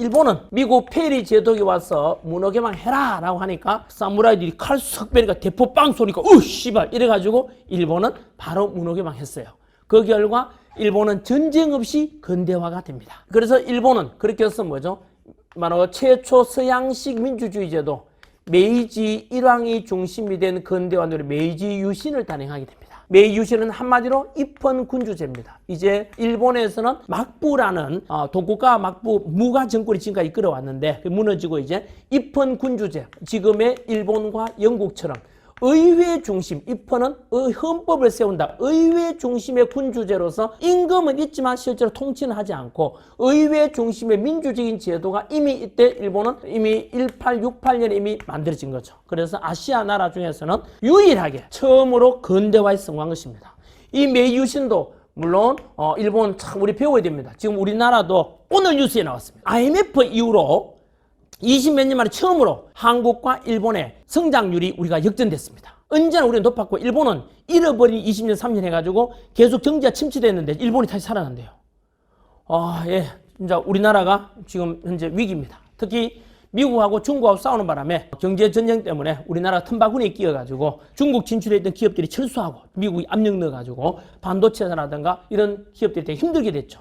일본은 미국 페리 제독이 와서 문어 개방해라 라고 하니까 사무라이들이 칼 썩 빼니까 대포 빵 쏘니까 씨발 이래가지고 일본은 바로 문어 개방했어요. 그 결과 일본은 전쟁 없이 근대화가 됩니다. 그래서 일본은 그렇게 해서 뭐죠? 바로 최초 서양식 민주주의 제도 메이지 일왕이 중심이 된 근대화를 메이지 유신을 단행하게 됩니다. 메이지 유신은 한마디로 입헌 군주제입니다. 이제 일본에서는 막부라는 도쿠가와 막부 무가 정권이 지금까지 이끌어왔는데 무너지고 이제 입헌 군주제, 지금의 일본과 영국처럼 의회 중심, 입헌은 헌법을 세운다. 의회 중심의 군주제로서 임금은 있지만 실제로 통치는 하지 않고 의회 중심의 민주적인 제도가 이미 이때 일본은 이미 1868년에 이미 만들어진 거죠. 그래서 아시아 나라 중에서는 유일하게 처음으로 근대화에 성공한 것입니다. 이 메이지 유신도 물론 일본 참 우리 배워야 됩니다. 지금 우리나라도 오늘 뉴스에 나왔습니다. IMF 이후로 20몇 년 만에 처음으로 한국과 일본의 성장률이 우리가 역전됐습니다. 언제나 우리는 높았고 일본은 잃어버린 20년, 3년 해가지고 계속 경제가 침체됐는데 일본이 다시 살아난대요. 예, 진짜 우리나라가 지금 현재 위기입니다. 특히 미국하고 중국하고 싸우는 바람에 경제 전쟁 때문에 우리나라가 틈바구니에 끼어가지고 중국 진출해 있던 기업들이 철수하고 미국이 압력 넣어가지고 반도체라든가 이런 기업들이 되게 힘들게 됐죠.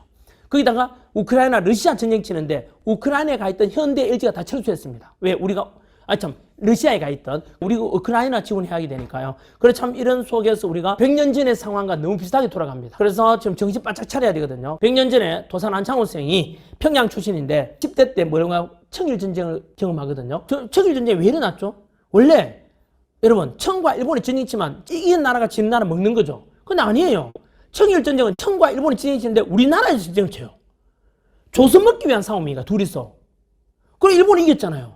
거기다가 우크라이나 러시아 전쟁 치는데 우크라이나에 가 있던 현대 LG가 다 철수했습니다. 왜? 우리가 러시아에 가 있던 우리가 우크라이나 지원해야 하게 되니까요. 그래서 참 이런 속에서 우리가 100년 전의 상황과 너무 비슷하게 돌아갑니다. 그래서 지금 정신 바짝 차려야 되거든요. 100년 전에 도산 안창호 선생이 평양 출신인데 10대 때 뭐라고 청일 전쟁을 경험하거든요. 청일 전쟁이 왜 일어났죠? 원래 여러분 청과 일본이 전쟁치만 이긴 나라가 지는 나라 먹는 거죠. 근데 아니에요. 청일 전쟁은 청과 일본이 진행치는데 우리나라에서 전쟁을 쳐요. 조선 먹기 위한 싸움이니까 둘이서. 그리고 일본이 이겼잖아요.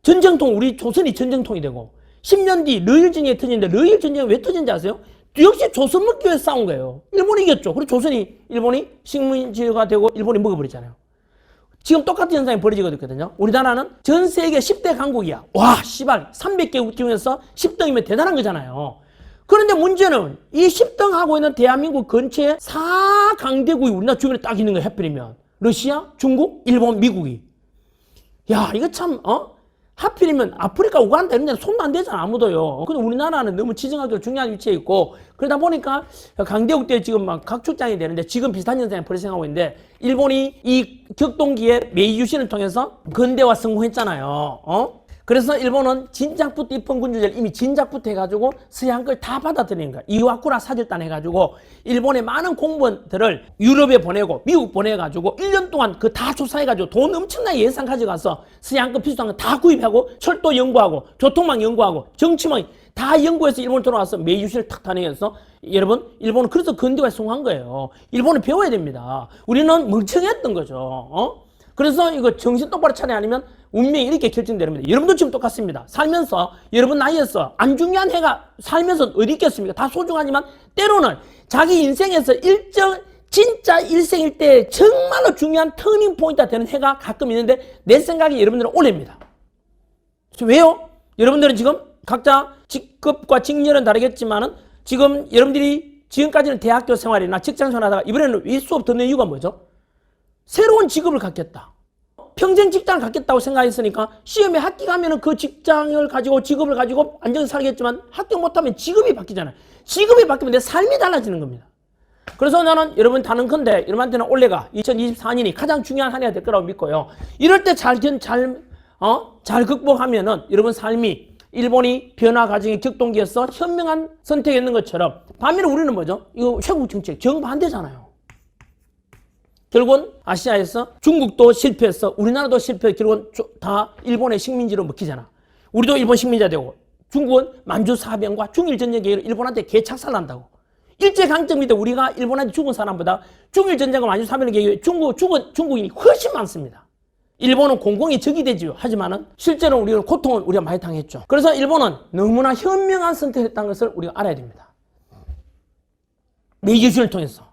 전쟁통, 우리 조선이 전쟁통이 되고 10년 뒤 러일 전쟁이 터지는데 러일 전쟁이 왜 터진지 아세요? 역시 조선 먹기 위해서 싸운 거예요. 일본이 이겼죠. 그리고 일본이 식민지가 되고 일본이 먹어버리잖아요. 지금 똑같은 현상이 벌어지거든요. 우리나라는 전 세계 10대 강국이야. 와, 씨발 300개국 중에서 10등이면 대단한 거잖아요. 그런데 문제는 이 10등 하고 있는 대한민국 근처에 4강대국이 우리나라 주변에 딱 있는 거예요. 하필이면 러시아, 중국, 일본, 미국이. 야, 이거 참 하필이면 아프리카, 우간다 이런 데는 손도 안 대잖아, 아무도요. 근데 우리나라는 너무 지정하기로 중요한 위치에 있고 그러다 보니까 강대국들이 지금 막 각축장이 되는데 지금 비슷한 현상이 발생하고 있는데 일본이 이 격동기에 메이지 유신을 통해서 근대화 성공했잖아요. 그래서 일본은 진작부터 입헌 군주제를 이미 진작부터 해가지고 서양 걸 다 받아들이는 거야. 이와쿠라 사절단 해가지고 일본의 많은 공무원들을 유럽에 보내고 미국 보내가지고 1년 동안 그 다 조사해가지고 돈 엄청나게 예산 가져가서 서양 거 필수한 거 다 구입하고 철도 연구하고 교통망 연구하고 정치망 다 연구해서 일본 돌아와서 메이지 유신을 탁 단행해서 여러분 일본은 그래서 근대화에 성공한 거예요. 일본은 배워야 됩니다. 우리는 멍청했던 거죠. 그래서 이거 정신 똑바로 차려 아니면 운명이 이렇게 결정되는 겁니다. 여러분도 지금 똑같습니다. 살면서 여러분 나이에서 안 중요한 해가 살면서 어디 있겠습니까? 다 소중하지만 때로는 자기 인생에서 진짜 일생일 때 정말로 중요한 터닝 포인트가 되는 해가 가끔 있는데 내 생각에 여러분들은 올해입니다. 왜요? 여러분들은 지금 각자 직급과 직렬은 다르겠지만은 지금 여러분들이 지금까지는 대학교 생활이나 직장 생활하다가 이번에는 이 수업 듣는 이유가 뭐죠? 새로운 직업을 갖겠다. 평생 직장을 갖겠다고 생각했으니까 시험에 합격하면 그 직장을 가지고 직업을 가지고 안정히 살겠지만 합격 못하면 직업이 바뀌잖아요. 직업이 바뀌면 내 삶이 달라지는 겁니다. 그래서 나는 여러분 다는컨대 여러분한테는 올해가 2024년이 가장 중요한 한 해가 될 거라고 믿고요. 이럴 때 잘 극복하면은 여러분 삶이 일본이 변화 과정의 격동기에서 현명한 선택했는 것처럼 반면에 우리는 뭐죠? 이거 쇄국 정책 정반대잖아요. 결국은 아시아에서 중국도 실패했어. 우리나라도 실패해. 결국은 다 일본의 식민지로 먹히잖아. 우리도 일본 식민지가 되고 중국은 만주 사변과 중일 전쟁 계기로 일본한테 개착살난다고. 일제강점기 때 우리가 일본한테 죽은 사람보다 중일 전쟁과 만주 사변을 계기로 중국인이 훨씬 많습니다. 일본은 공공이 적이 되지요. 하지만은 실제로 우리는 고통을 우리가 많이 당했죠. 그래서 일본은 너무나 현명한 선택을 했다는 것을 우리가 알아야 됩니다. 메이지 유신을 통해서.